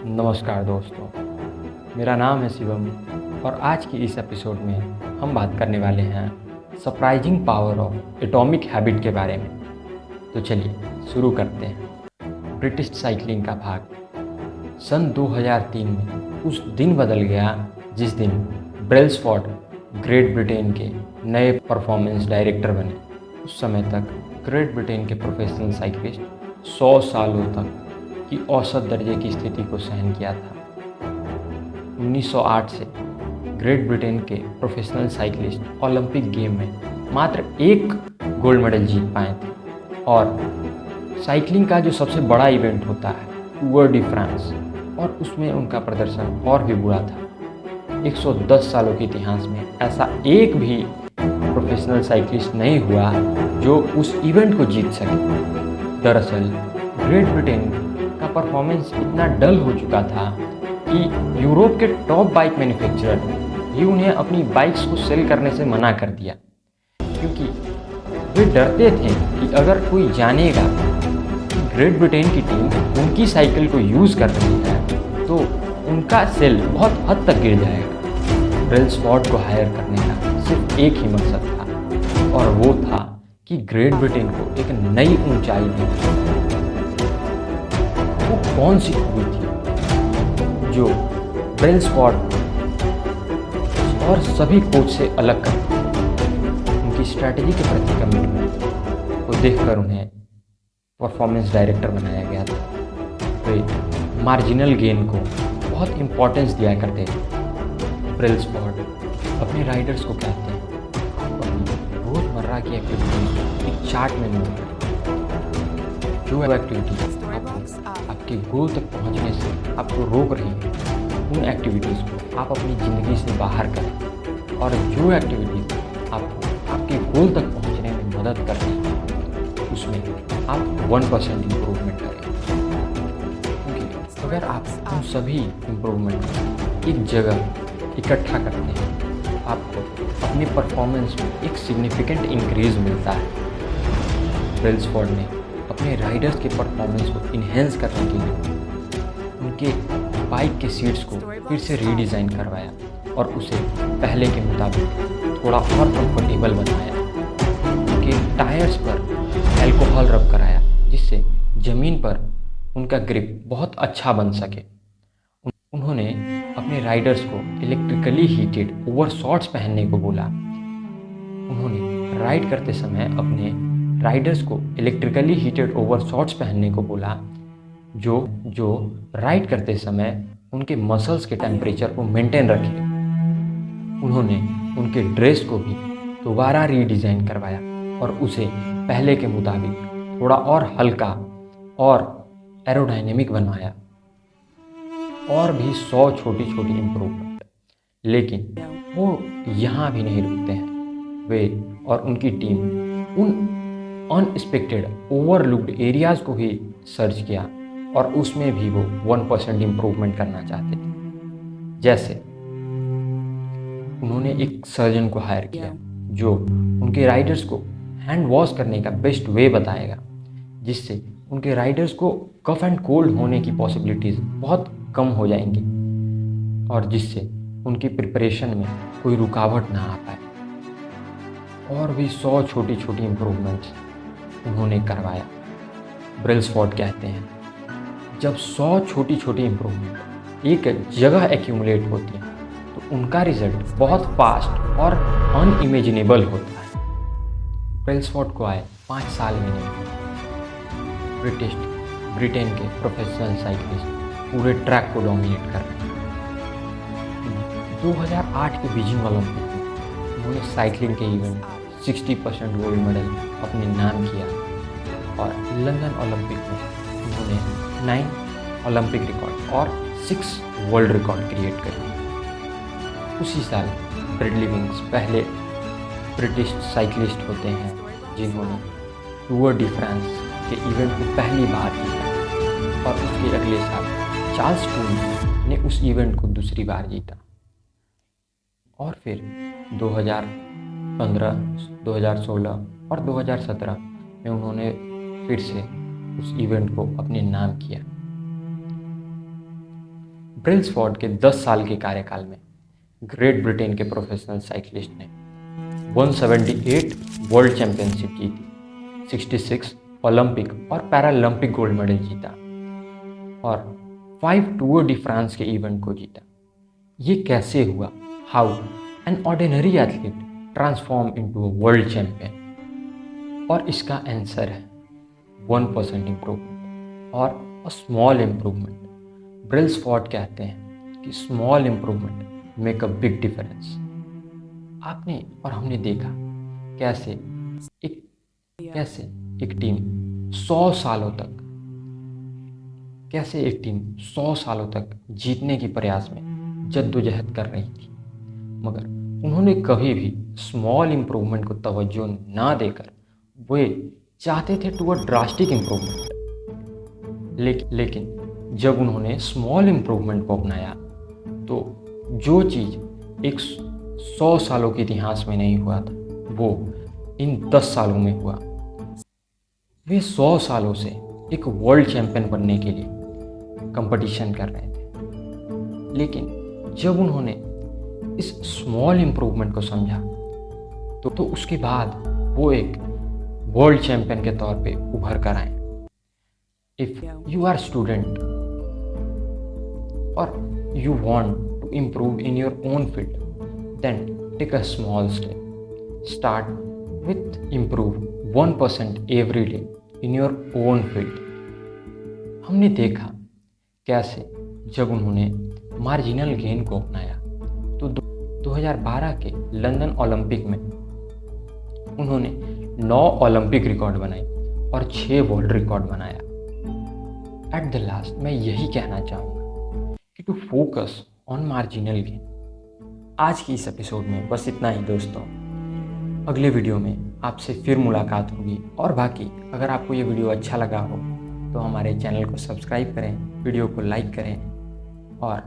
नमस्कार दोस्तों, मेरा नाम है शिवम और आज की इस एपिसोड में हम बात करने वाले हैं surprising power of atomic habit के बारे में। तो चलिए शुरू करते हैं। ब्रिटिश साइकिलिंग का भाग। सन 2003 में उस दिन बदल गया जिस दिन ब्रेल्सफोर्ड ग्रेट ब्रिटेन के नए परफॉर्मेंस डायरेक्टर बने। उस समय तक ग्रेट ब्रिटेन के प्रोफेशनल साइकिलिस्ट 100 सालों तक की औसत दर्जे की स्थिति को सहन किया था। 1908 से ग्रेट ब्रिटेन के प्रोफेशनल साइकिलिस्ट ओलंपिक गेम में मात्र एक गोल्ड मेडल जीत पाए थे और साइकिलिंग का जो सबसे बड़ा इवेंट होता है टूर डी फ्रांस, और उसमें उनका प्रदर्शन और भी बुरा था। 110 सालों के इतिहास में ऐसा एक भी प्रोफेशनल साइकिलिस्ट नहीं हुआ जो उस इवेंट को जीत सके। दरअसल ग्रेट ब्रिटेन का परफॉर्मेंस इतना डल हो चुका था कि यूरोप के टॉप बाइक मैन्युफैक्चरर भी उन्हें अपनी बाइक्स को सेल करने से मना कर दिया, क्योंकि वे डरते थे कि अगर कोई जानेगा कि ग्रेट ब्रिटेन की टीम उनकी साइकिल को यूज़ कर रही है तो उनका सेल बहुत हद तक गिर जाएगा। ब्रेल्सफोर्ड को हायर करने का सिर्फ एक ही मकसद था और वो था कि ग्रेट ब्रिटेन को एक नई ऊंचाई दी। वो कौन सी खूबी थी जो ब्रेल्सफोर्ड और सभी कोच से अलग करती थी? उनकी स्ट्रैटेजी के प्रति कमिटमेंट को देखकर उन्हें परफॉर्मेंस डायरेक्टर बनाया गया था। वे मार्जिनल गेन को बहुत इम्पोर्टेंस दिया करते थे। ब्रेल्सफोर्ड अपने राइडर्स को कहते हैं आप अपनी रोज़मर्रा की एक्टिविटीज एक चार्ट में नोट करें। जो एक्टिविटी आपके गोल तक पहुंचने से आपको रोक रही है उन एक्टिविटीज़ को आप अपनी ज़िंदगी से बाहर करें, और जो एक्टिविटीज़ आपको आपके गोल तक पहुंचने में मदद करती है उसमें आप 1% इम्प्रूवमेंट करें। क्योंकि अगर आप उन सभी इम्प्रूवमेंट को एक जगह इकट्ठा करते हैं तो आपको अपने परफॉर्मेंस में एक सिग्निफिकेंट इंक्रीज मिलता है। ब्रेल्सफोर्ड ने अपने राइडर्स के परफॉर्मेंस को इन्हेंस करने के लिए उनके बाइक के सीट्स को फिर से रीडिज़ाइन करवाया और उसे पहले के मुताबिक थोड़ा और कंफर्टेबल बनाया। उनके टायर्स पर अल्कोहल रब कराया जिससे ज़मीन पर उनका ग्रिप बहुत अच्छा बन सके। उन्होंने अपने राइडर्स को इलेक्ट्रिकली हीटेड ओवर शॉर्ट्स पहनने को बोला। उन्होंने राइड करते समय अपने राइडर्स को इलेक्ट्रिकली हीटेड ओवर शॉर्ट्स पहनने को बोला जो राइड करते समय उनके मसल्स के टेम्परेचर को मेंटेन रखे। उन्होंने उनके ड्रेस को भी दोबारा रीडिज़ाइन करवाया और उसे पहले के मुताबिक थोड़ा और हल्का और एरोडायनेमिक बनवाया, और भी 100 छोटी छोटी इम्प्रूवमेंट। लेकिन वो यहाँ भी नहीं रुकते हैं। वे और उनकी टीम उन अनएक्सपेक्टेड ओवरलुक्ड एरियाज़ को भी सर्च किया और उसमें भी वो 1% इम्प्रूवमेंट करना चाहते थे। जैसे उन्होंने एक सर्जन को हायर किया जो उनके राइडर्स को हैंड वॉश करने का बेस्ट वे बताएगा, जिससे उनके राइडर्स को कफ एंड कोल्ड होने की पॉसिबिलिटीज़ बहुत कम हो जाएंगी और जिससे उनकी प्रिपरेशन में कोई रुकावट ना आ पाए। और भी 100 छोटी छोटी इम्प्रूवमेंट्स उन्होंने करवाया। ब्रेल्सफोर्ड कहते हैं जब 100 छोटी छोटी इम्प्रूवमेंट एक जगह एक्यूमुलेट होती हैं तो उनका रिजल्ट बहुत फास्ट और अनइमेजिनेबल होता है। ब्रेल्सफोर्ड को आए 5 साल में नहीं। ब्रिटेन के प्रोफेशनल साइकिलिस्ट पूरे ट्रैक को डोमिनेट कर रहे हैं। 2008 के बीजिंग ओलंपिक में उन्होंने साइकिलिंग के इवेंट 60% गोल्ड मेडल अपने नाम किया और लंदन ओलंपिक में उन्होंने 9 ओलंपिक रिकॉर्ड और 6 वर्ल्ड रिकॉर्ड क्रिएट करे। उसी साल ब्रैडली विंग्स पहले ब्रिटिश साइकिलिस्ट होते हैं जिन्होंने टूर डी फ्रांस के इवेंट को पहली बार जीता, और उसके अगले साल चार्ल्स टूल ने उस इवेंट को दूसरी बार जीता। और फिर 2015, 2016 और 2017 में उन्होंने फिर से उस इवेंट को अपने नाम किया। ब्रेल्सफोर्ड के 10 साल के कार्यकाल में ग्रेट ब्रिटेन के प्रोफेशनल साइकिलिस्ट ने 178 वर्ल्ड चैंपियनशिप जीती, 66 ओलंपिक और पैरालंपिक गोल्ड मेडल जीता और 5 टूर डी फ्रांस के इवेंट को जीता। ये कैसे हुआ? How an ordinary athlete transform into a world champion? और इसका आंसर है 1% इम्प्रूवमेंट और अ स्मॉल इम्प्रूवमेंट। ब्रेल्सफोर्ड कहते हैं कि small improvement make a big difference. आपने और हमने देखा कैसे एक टीम 100 सालों तक जीतने की प्रयास में जद्दोजहद कर रही थी, मगर उन्होंने कभी भी स्मॉल इम्प्रूवमेंट को तवज्जो ना देकर वे चाहते थे टू अ ड्रास्टिक इम्प्रूवमेंट। लेकिन जब उन्होंने स्मॉल इम्प्रूवमेंट को अपनाया तो जो चीज़ एक 100 सालों के इतिहास में नहीं हुआ था वो इन 10 सालों में हुआ। वे 100 सालों से एक वर्ल्ड चैंपियन बनने के लिए कंपटीशन कर रहे थे, लेकिन जब उन्होंने इस स्मॉल इम्प्रूवमेंट को समझा तो उसके बाद वो एक वर्ल्ड चैंपियन के तौर पे उभर कर आए। इफ यू आर स्टूडेंट और you want to improve in your own field, then take a small step. Start with improve 1% every day in your own field. हमने देखा कैसे जब उन्होंने मार्जिनल गेन को अपनाया तो 2012 के लंदन ओलंपिक में उन्होंने 9 ओलंपिक रिकॉर्ड बनाए और 6 वर्ल्ड रिकॉर्ड बनाया। एट द लास्ट मैं यही कहना चाहूँगा to focus on marginal gain. आज की इस एपिसोड में बस इतना ही दोस्तों। अगले वीडियो में आपसे फिर मुलाकात होगी। और बाकी अगर आपको ये वीडियो अच्छा लगा हो तो हमारे चैनल को सब्सक्राइब करें, वीडियो को लाइक करें और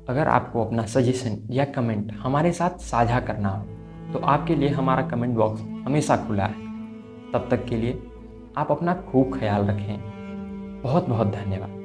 अगर आपको अपना सजेशन या कमेंट हमारे साथ साझा करना हो तो आपके लिए हमारा कमेंट बॉक्स हमेशा खुला है। तब तक के लिए आप अपना खूब ख्याल रखें। बहुत बहुत धन्यवाद।